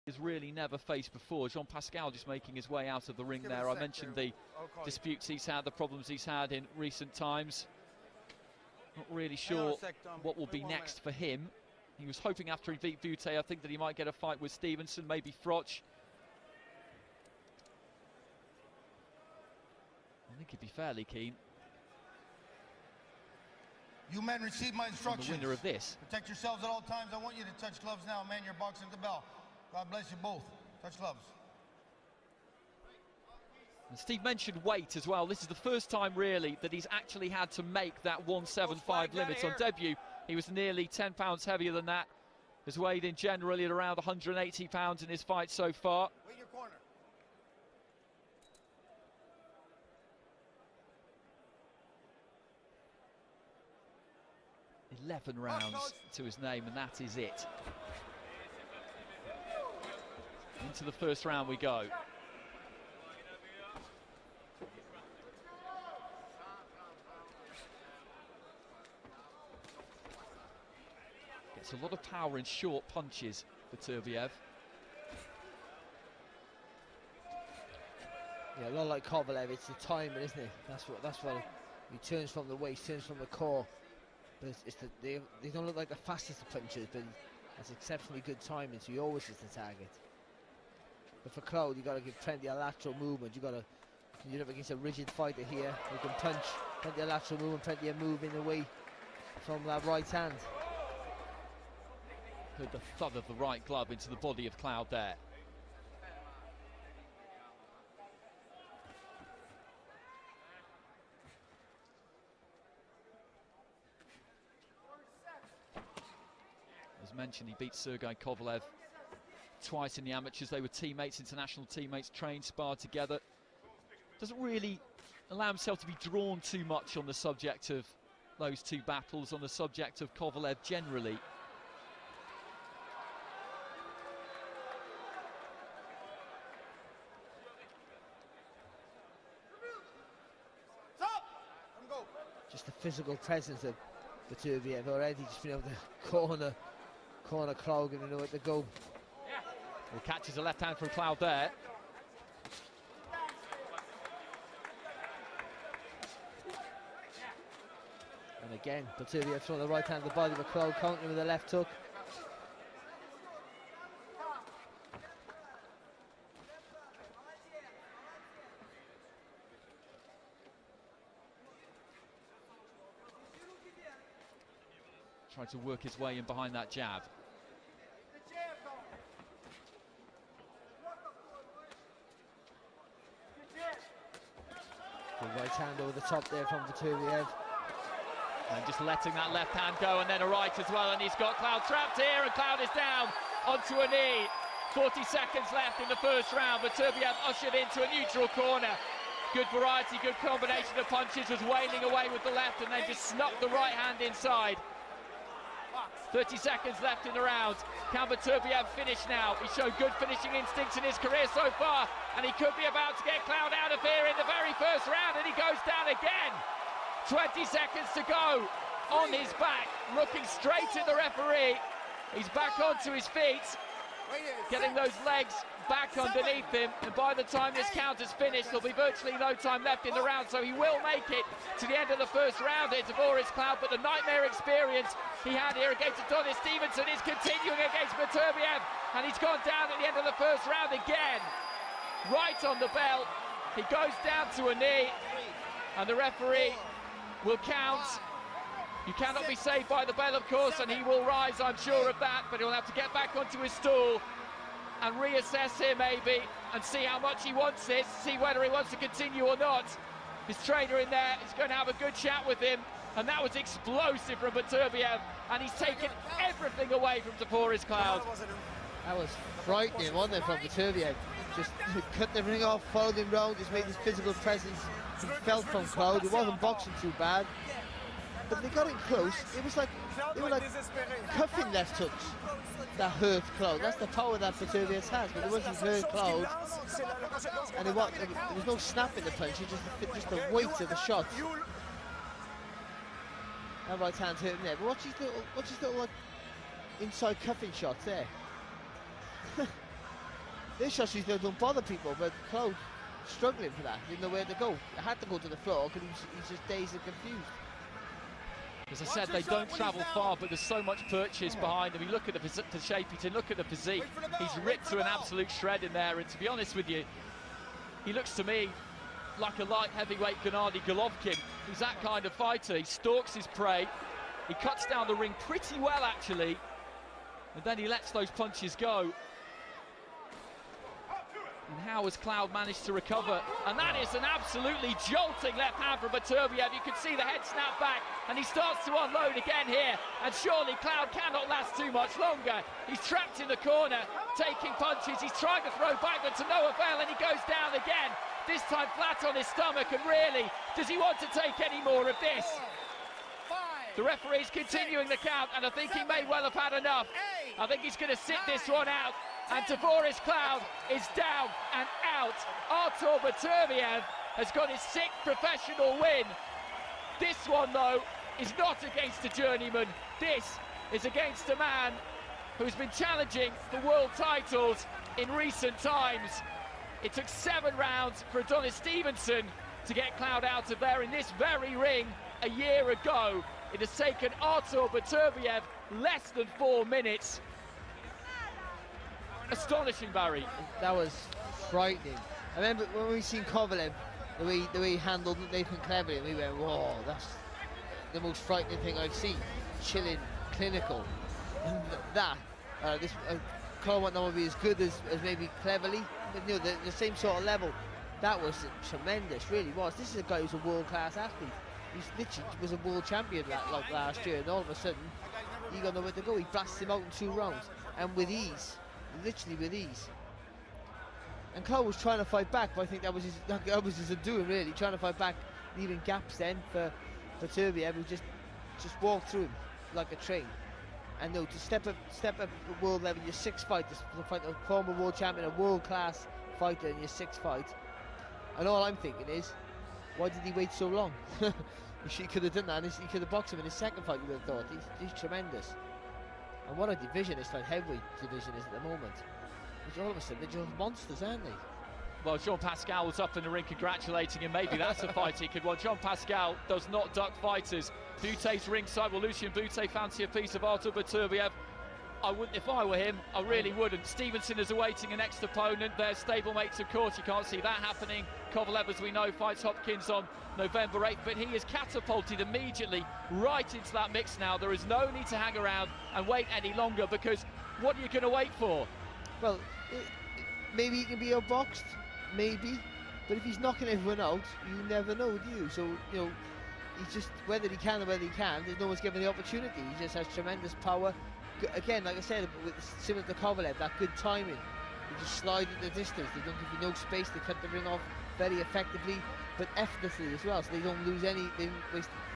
Has really never faced before. Jean-Pascal just making his way out of the ring there. I mentioned the disputes he's had, the problems he's had in recent times. Not really sure what will be next for him. He was hoping after he beat Butte, I think, that he might get a fight with Stevenson, maybe Froch. I think he'd be fairly keen. You men receive my instructions. The winner of this. Protect yourselves at all times. I want you to touch gloves now. Man, you're boxing the bell. God bless you both. Touch gloves. And Steve mentioned weight as well. This is the first time really that he's actually had to make that 175 limit. On debut, he was nearly 10 pounds heavier than that. Has weighed in generally at around 180 pounds in his fight so far. Wait your corner. $11 rounds to his name, and that is it. Into the first round we go. Gets a lot of power in short punches, Beterbiev. Yeah, a lot like Kovalev, it's the timing, isn't it? That's what he turns from the waist, turns from the core. But they don't look like the fastest of punchers, but it's exceptionally good timing, so he always is the target. But for Claude, you got to give plenty of lateral movement. You're up against a rigid fighter here who can punch, plenty of lateral movement, plenty of moving away from that right hand. Heard the thud of the right glove into the body of Claude there. As mentioned, he beat Sergei Kovalev twice in the amateurs. They were teammates, international teammates, trained, sparred together. Doesn't really allow himself to be drawn too much on the subject of those two battles, on the subject of Kovalev generally. Just the physical presence of Beterbiev already, just being able to corner Claude and know where to go. Well, catches a left hand from Claude there. And again, Beterbiev throwing the right hand to the body of Claude, countering with a left hook. Tried to work his way in behind that jab. Good right hand over the top there from Beterbiev. And just letting that left hand go, and then a right as well, and he's got Claude trapped here, and Claude is down onto a knee. 40 seconds left in the first round. Beterbiev ushered into a neutral corner. Good variety, good combination of punches, was wailing away with the left and then just snuck the right hand inside. 30 seconds left in the round. Can Beterbiev finish now? He showed good finishing instincts in his career so far, and he could be about to get Claude out of here in the very first round, and he goes down again. 20 seconds to go. On his back, looking straight at the referee. He's back onto his feet, getting those legs back underneath him, and by the time this count is finished, there'll be virtually no time left in the round, so he will make it to the end of the first round here, Tavoris Claude. But the nightmare experience he had here against Adonis Stevenson is continuing against Beterbiev, and he's gone down at the end of the first round again. Right on the bell, he goes down to a knee, and the referee will count. You cannot be saved by the bell, of course, and he will rise, I'm sure of that, but he'll have to get back onto his stool and reassess here maybe, and see how much he wants this, see whether he wants to continue or not. His trainer in there is going to have a good chat with him, and that was explosive from Beterbiev, and he's taken everything away from Tavoris Claude. That was frightening, wasn't it, from Beterbiev? Just cut the ring off, followed him round, just made his physical presence felt from Claude. It wasn't boxing too bad, but they got in close. It was like they were like cuffing left hooks that hurt Claude. That's the power that Beterbiev has, but it wasn't hurt Claude, and there was no snap in the punch. Just the weight of the shot. That right hand hurt him there. But watch his little like inside cuffing shots there. This shot she's there don't bother people, but Cloud struggling for that, didn't know where to go. It had to go to the floor because he's just dazed and confused. As I said, they don't travel far, but there's so much purchase behind them. You look at the shape he's in, look at the physique. He's ripped to an absolute shred in there, and to be honest with you, he looks to me like a light heavyweight Gennady Golovkin. He's that kind of fighter. He stalks his prey, he cuts down the ring pretty well actually, and then he lets those punches go. And how has Cloud managed to recover? And that is an absolutely jolting left hand from Beterbiev. You can see the head snap back, and he starts to unload again here. And surely Cloud cannot last too much longer. He's trapped in the corner, taking punches. He's trying to throw back, but to no avail, and he goes down again. This time flat on his stomach, and really, does he want to take any more of this? The referee's continuing the count, and I think he may well have had enough. I think he's going to sit this one out. And Tavoris Cloud is down and out. Artur Beterbiev has got his 6th professional win. This one, though, is not against a journeyman. This is against a man who's been challenging for world titles in recent times. It took 7 rounds for Adonis Stevenson to get Cloud out of there in this very ring a year ago. It has taken Artur Beterbiev less than 4 minutes. Astonishing, Barry. That was frightening. I remember when we seen Kovalev, the way he handled Nathan Cleverly, and we went, whoa, that's the most frightening thing I've seen. Chilling, clinical. And this Cole might not be as good as maybe Cleverly, but you know, the same sort of level. That was tremendous, really was. This is a guy who's a world-class athlete. He literally was a world champion like last year, and all of a sudden, he got nowhere to go. He blasted him out in 2 rounds, and with ease. Literally with ease. And Cole was trying to fight back, but I think that was his undoing, really, trying to fight back, leaving gaps then for Beterbiev, who just walked through him like a train. And no, to step up at world level, your 6th fight, to fight a former world champion, a world-class fighter in your 6th fight. And all I'm thinking is, why did he wait so long? He could have done that, and he could have boxed him in his 2nd fight, you would have thought. He's tremendous. And what a division this light heavyweight division is at the moment. Which all of a sudden they're just monsters, aren't they? Well, Jean Pascal was up in the ring congratulating him. Maybe that's a fight he could win. Jean Pascal does not duck fighters. Bute's ringside. Will Lucien Bute fancy a piece of Artur Beterbiev? I wouldn't if I were him. I really wouldn't. Stevenson is awaiting a next opponent. Their stablemates, of course. You can't see that happening. Kovalev, as we know, fights Hopkins on November 8th, but he is catapulted immediately right into that mix now. There is no need to hang around and wait any longer, because what are you going to wait for? Well, maybe he can be outboxed, maybe, but if he's knocking everyone out, you never know, do you? So, you know, he's just, whether he can or whether he can't, there's no one's given the opportunity. He just has tremendous power. Again, like I said, similar to Kovalev, that good timing. They just slide in the distance. They don't give you no space. They cut the ring off very effectively, but effortlessly as well, so they don't lose any, they don't waste